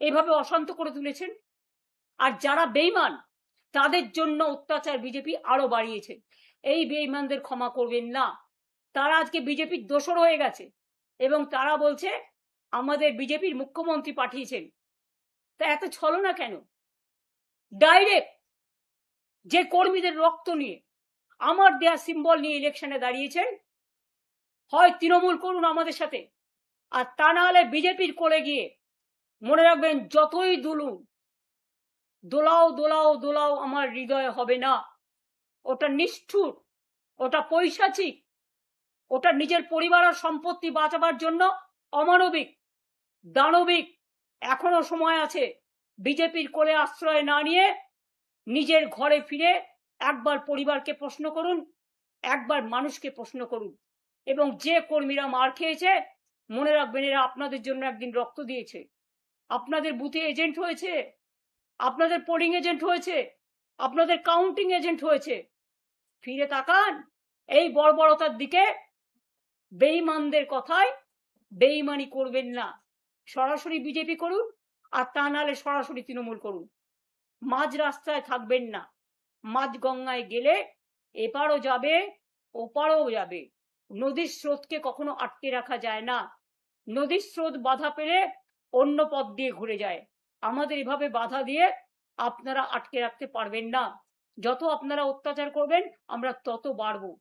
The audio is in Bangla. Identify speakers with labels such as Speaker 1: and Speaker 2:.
Speaker 1: এভাবে অশান্ত করে তুলেছেন। আর যারা বেঈমান তাদের জন্য অত্যাচার বিজেপি আরো বাড়িয়েছে। এই বেঈমানদের ক্ষমা করবেন না। তারা আজকে বিজেপির দোসর হয়ে গেছে এবং তারা বলছে আমাদের বিজেপির মুখ্যমন্ত্রী পাঠিয়েছেন। তা এত ছলনা কেন? ডাইরেক্ট যে কর্মীদের রক্ত নিয়ে, আমার দেয়া সিম্বল নিয়ে ইলেকশনে দাঁড়িয়েছেন, হয় তৃণমূল করুন আমাদের সাথে, আর তা না হলে বিজেপির কোলে গিয়ে মনে রাখবেন যতই দুলুন, দোলাও দোলাও দোলাও আমার হৃদয় হবে না। ওটা নিষ্ঠুর, ওটা পৈশাচিক, ওটা নিজের পরিবার আর সম্পত্তি বাঁচাবার জন্য অমানবিক, দানবিক। এখনো সময় আছে। বিজেপির কোলে আশ্রয় না নিয়ে নিজের ঘরে ফিরে একবার পরিবারকে প্রশ্ন করুন, একবার মানুষকে প্রশ্ন করুন। এবং যে কর্মীরা মার খেয়েছে মনে রাখবেন এরা আপনাদের জন্য একদিন রক্ত দিয়েছে, আপনাদের বুথে এজেন্ট হয়েছে, আপনাদের পোলিং এজেন্ট হয়েছে, আপনাদের কাউন্টিং এজেন্ট হয়েছে। ফিরে তাকান এই বর্বরতার দিকে। বেঈমানদের কথায় বেঈমানি করবেন না। সরাসরি বিজেপি করুন, আর তা নাহলে সরাসরি তৃণমূল করুন। মাঝ রাস্তায় থাকবেন না। মাঝ গঙ্গায় গেলে এপারও যাবে ওপারও যাবে। নদীর স্রোতকে কখনো আটকে রাখা যায় না। নদীর স্রোত বাধা পেলে অন্য পথ দিয়ে ঘুরে যায়। আমাদের এভাবে বাধা দিয়ে আপনারা আটকে রাখতে পারবেন না। যত আপনারা অত্যাচার করবেন আমরা তত বাড়বো।